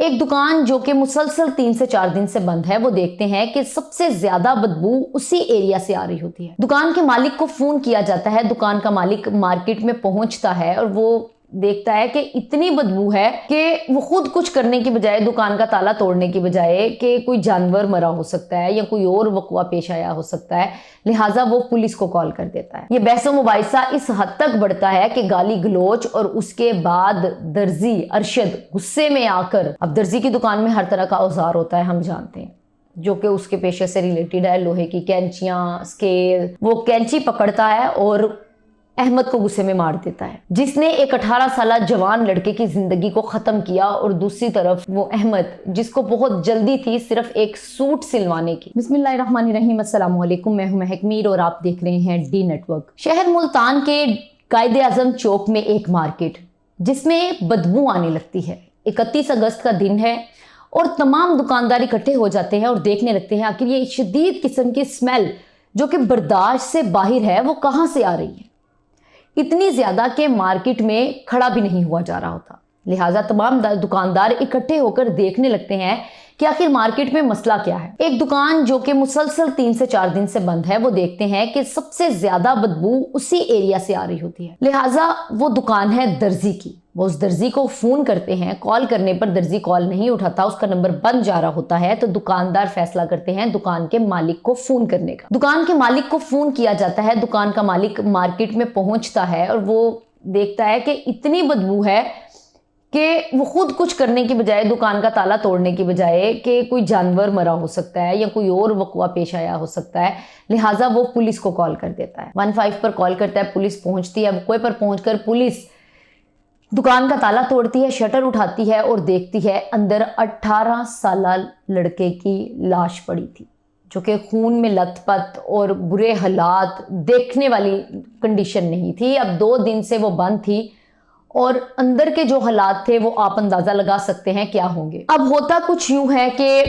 एक दुकान जो कि मुसलसल 3 से 4 दिन से बंद है, वो देखते हैं कि सबसे ज्यादा बदबू उसी एरिया से आ रही होती है। दुकान के मालिक को फोन किया जाता है, दुकान का मालिक मार्केट में पहुंचता है और वो देखता है कि इतनी बदबू है कि वो खुद कुछ करने की बजाय, दुकान का ताला तोड़ने की बजाय, कि कोई जानवर मरा हो सकता है या कोई और वकवा पेश आया हो सकता है, लिहाजा वो पुलिस को कॉल कर देता है। ये बहस मुबाहिसा इस हद तक बढ़ता है कि गाली गलोच, और उसके बाद दर्जी अरशद गुस्से में आकर, अब दर्जी की दुकान में हर तरह का औजार होता है, हम जानते हैं, जो कि उसके पेशे से रिलेटेड है, लोहे की कैंचियां, स्केल, वो कैंची पकड़ता है और अहमद को गुस्से में मार देता है, जिसने एक 18 साल जवान लड़के की जिंदगी को खत्म किया। और दूसरी तरफ वो अहमद, जिसको बहुत जल्दी थी सिर्फ एक सूट सिलवाने की। बिस्मिल्लाहिर्रहमानिर्रहीम, अस्सलाम वालेकुम, मैं हूं महक मीर और आप देख रहे हैं डी नेटवर्क। शहर मुल्तान के कायदे आजम चौक में एक मार्केट जिसमें बदबू आने लगती है। 31 अगस्त का दिन है और तमाम दुकानदार इकट्ठे हो जाते हैं और देखने लगते हैं आखिर ये शदीद किस्म की स्मेल जो कि बर्दाश्त से बाहर है वो कहाँ से आ रही है। इतनी ज्यादा कि मार्केट में खड़ा भी नहीं हुआ जा रहा होता। लिहाजा तमाम दुकानदार इकट्ठे होकर देखने लगते हैं कि आखिर मार्केट में मसला क्या है। एक दुकान जो कि मुसलसल 3 से 4 दिन से बंद है, वो देखते हैं कि सबसे ज्यादा बदबू उसी एरिया से आ रही होती है। लिहाजा वो दुकान है दर्जी की। वो उस दर्जी को फोन करते हैं, कॉल करने पर दर्जी कॉल नहीं उठाता, उसका नंबर बंद जा रहा होता है। तो दुकानदार फैसला करते हैं दुकान के मालिक को फोन करने का। दुकान के मालिक को फोन किया जाता है, दुकान का मालिक मार्केट में पहुंचता है और वो देखता है कि इतनी बदबू है कि वो खुद कुछ करने की बजाय, दुकान का ताला तोड़ने की बजाय, कि कोई जानवर मरा हो सकता है या कोई और वकवा पेश आया हो सकता है, लिहाजा वो पुलिस को कॉल कर देता है। 15 पर कॉल करता है, पुलिस पहुंचती है। वकवे पर पहुंचकर पुलिस दुकान का ताला तोड़ती है, शटर उठाती है और देखती है अंदर 18 साल लड़के की लाश पड़ी थी, जो कि खून में लथपथ और बुरे हालात, देखने वाली कंडीशन नहीं थी। अब 2 दिन से वो बंद थी और अंदर के जो हालात थे वो आप अंदाजा लगा सकते हैं क्या होंगे। अब होता कुछ यूं है कि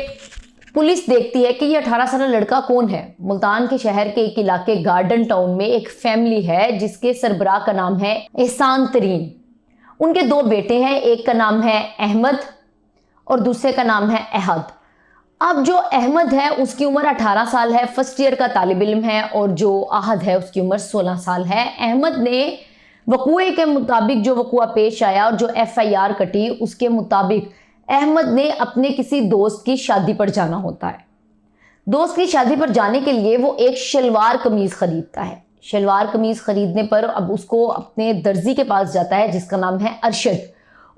पुलिस देखती है कि ये 18 साल लड़का कौन है। मुल्तान के शहर के एक इलाके गार्डन टाउन में एक फैमिली है जिसके सरबराह का नाम है एहसान तरीन। उनके 2 बेटे हैं, एक का नाम है अहमद और दूसरे का नाम है अहद। अब जो अहमद है उसकी उम्र 18 साल है, फर्स्ट ईयर का तालिब इल्म है, और जो अहद है उसकी उम्र 16 साल है। अहमद ने वक़ुए के मुताबिक, जो वक़ुआ पेश आया और जो FIR कटी, उसके मुताबिक अहमद ने अपने किसी दोस्त की शादी पर जाना होता है। दोस्त की शादी पर जाने के लिए वो एक शलवार कमीज खरीदता है। शलवार कमीज खरीदने पर अब उसको अपने दर्जी के पास जाता है जिसका नाम है अरशद।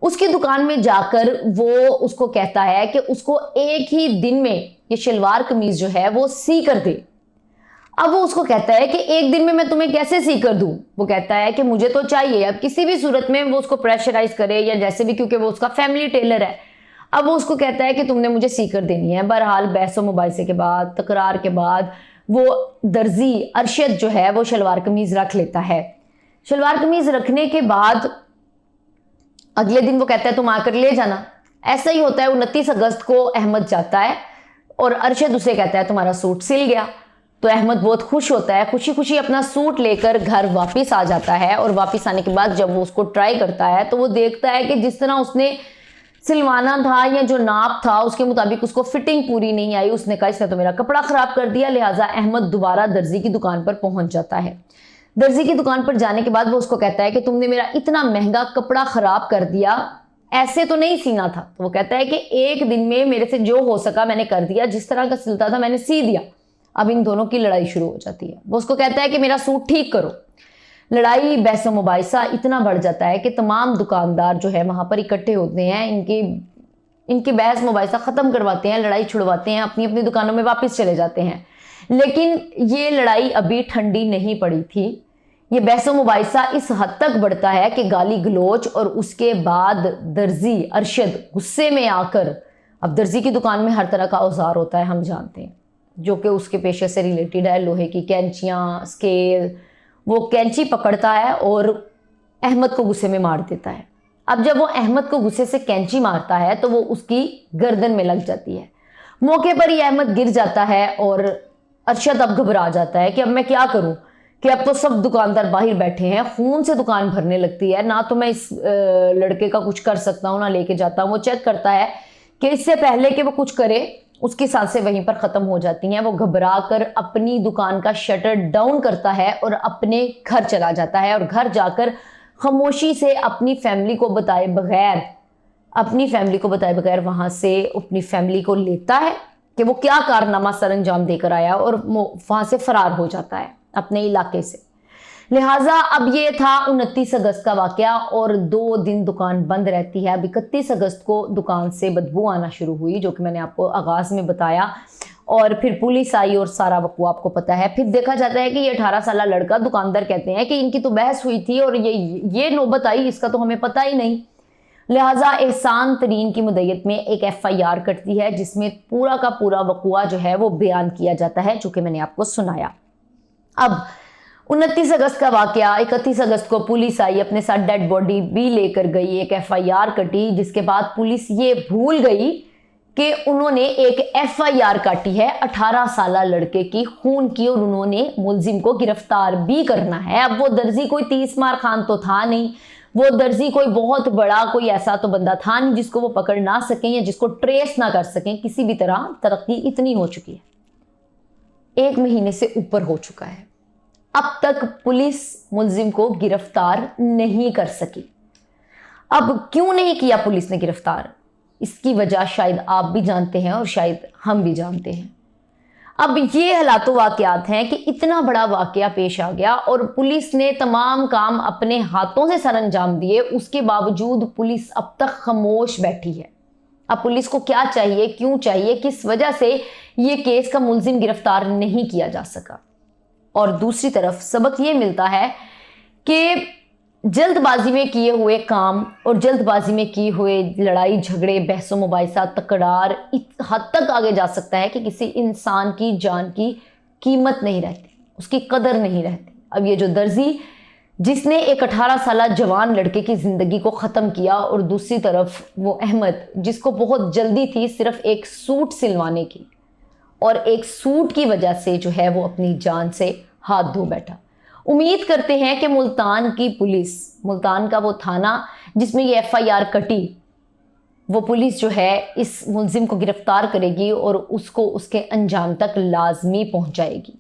उसकी दुकान में जाकर वो उसको कहता है कि उसको एक ही दिन में ये शलवार कमीज जो है वो सी कर दे। अब वो उसको कहता है कि एक दिन में मैं तुम्हें कैसे सी कर दूं। वो कहता है कि मुझे तो चाहिए। अब किसी भी सूरत में वो उसको प्रेशराइज करे या जैसे भी, क्योंकि वो उसका फैमिली टेलर है। अब वो उसको कहता है कि तुमने मुझे सी कर देनी है। बहरहाल बहस मुबाहिसे के बाद, तकरार के बाद, वो दर्जी अरशद जो है वो शलवार कमीज रख लेता है। शलवार कमीज रखने के बाद अगले दिन वो कहता है तुम आकर ले जाना। ऐसा ही होता है। 29 अगस्त को अहमद जाता है और अरशद उसे कहता है तुम्हारा सूट सिल गया। तो अहमद बहुत खुश होता है, खुशी खुशी अपना सूट लेकर घर वापस आ जाता है। और वापस आने के बाद जब वो उसको ट्राई करता है तो वो देखता है कि जिस तरह उसने सिलवाना था या जो नाप था उसके मुताबिक उसको फिटिंग पूरी नहीं आई। उसने कहा इसने तो मेरा कपड़ा खराब कर दिया। लिहाजा अहमद दोबारा दर्जी की दुकान पर पहुंच जाता है। दर्जी की दुकान पर जाने के बाद वो उसको कहता है कि तुमने मेरा इतना महंगा कपड़ा खराब कर दिया, ऐसे तो नहीं सीना था। तो वो कहता है कि एक दिन में मेरे से जो हो सका मैंने कर दिया, जिस तरह का सिलता था मैंने सी दिया। अब इन दोनों की लड़ाई शुरू हो जाती है। वो उसको कहता है कि मेरा सूट ठीक करो। लड़ाई, बहस मुबाहिसा इतना बढ़ जाता है कि तमाम दुकानदार जो है वहां पर इकट्ठे होते हैं, इनकी बहस मुबाहिसा ख़त्म करवाते हैं, लड़ाई छुड़वाते हैं, अपनी अपनी दुकानों में वापस चले जाते हैं। लेकिन ये लड़ाई अभी ठंडी नहीं पड़ी थी। ये बहस मुबाहिसा इस हद तक बढ़ता है कि गाली गलोच, और उसके बाद दर्जी अरशद गुस्से में आकर, अब दर्जी की दुकान में हर तरह का औजार होता है, हम जानते हैं, जो कि उसके पेशे से रिलेटेड है, लोहे की कैंचियां, स्केल, वो कैंची पकड़ता है और अहमद को गुस्से में मार देता है। अब जब वो अहमद को गुस्से से कैंची मारता है तो वो उसकी गर्दन में लग जाती है। मौके पर ही अहमद गिर जाता है और अरशद अब घबरा जाता है कि अब मैं क्या करूं, कि अब तो सब दुकानदार बाहर बैठे हैं, खून से दुकान भरने लगती है, ना तो मैं इस लड़के का कुछ कर सकता हूँ ना लेके जाता हूँ। वो चेक करता है कि इससे पहले कि वो कुछ करे उसकी सांसें वहीं पर ख़त्म हो जाती हैं। वो घबरा कर अपनी दुकान का शटर डाउन करता है और अपने घर चला जाता है और घर जाकर खामोशी से अपनी फैमिली को बताए बगैर वहाँ से अपनी फैमिली को लेता है कि वो क्या कारनामा सर अंजाम देकर आया और वहाँ से फरार हो जाता है अपने इलाके से। लिहाजा अब ये था 29 अगस्त का वाकया और 2 दिन दुकान बंद रहती है। अब 31 अगस्त को दुकान से बदबू आना शुरू हुई, जो कि मैंने आपको आगाज़ में बताया, और फिर पुलिस आई और सारा वकू आपको पता है। फिर देखा जाता है कि ये 18 साल लड़का, दुकानदार कहते हैं कि इनकी तो बहस हुई थी और ये नौबत आई, इसका तो हमें पता ही नहीं। लिहाजा एहसान तरीन की मुद्दत में एक FIR कटती है जिसमें पूरा का पूरा वकूआ जो है वो बयान किया जाता है, जो कि मैंने आपको सुनाया। अब 29 अगस्त का वाकया, 31 अगस्त को पुलिस आई, अपने साथ डेड बॉडी भी लेकर गई, एक FIR कटी, जिसके बाद पुलिस ये भूल गई कि उन्होंने एक FIR काटी है 18 साल लड़के की खून की और उन्होंने मुलजिम को गिरफ्तार भी करना है। अब वो दर्जी कोई 30 मार खान तो था नहीं, वो दर्जी कोई बहुत बड़ा कोई ऐसा तो बंदा था नहीं जिसको वो पकड़ ना सकें या जिसको ट्रेस ना कर सकें। किसी भी तरह तरक्की इतनी हो चुकी है, 1 महीने से ऊपर हो चुका है, अब तक पुलिस मुलजिम को गिरफ्तार नहीं कर सकी। अब क्यों नहीं किया पुलिस ने गिरफ्तार, इसकी वजह शायद आप भी जानते हैं और शायद हम भी जानते हैं। अब ये हालात वाकयात हैं कि इतना बड़ा वाकया पेश आ गया और पुलिस ने तमाम काम अपने हाथों से सर अंजाम दिए, उसके बावजूद पुलिस अब तक खामोश बैठी है। अब पुलिस को क्या चाहिए, क्यों चाहिए, किस वजह से ये केस का मुलजिम गिरफ्तार नहीं किया जा सका। और दूसरी तरफ सबक ये मिलता है कि जल्दबाजी में किए हुए काम और जल्दबाजी में किए हुए लड़ाई झगड़े, बहसो मुबाहिसा, तकरार इस हद तक आगे जा सकता है कि किसी इंसान की जान की कीमत नहीं रहती, उसकी कदर नहीं रहती। अब ये जो दर्जी जिसने एक 18 साल जवान लड़के की ज़िंदगी को ख़त्म किया और दूसरी तरफ वो अहमद जिसको बहुत जल्दी थी सिर्फ एक सूट सिलवाने की, और एक सूट की वजह से जो है वो अपनी जान से हाथ धो बैठा। उम्मीद करते हैं कि मुल्तान की पुलिस, मुल्तान का वो थाना जिसमें ये FIR कटी, वो पुलिस जो है इस मुलजिम को गिरफ्तार करेगी और उसको उसके अंजाम तक लाजमी पहुंचाएगी।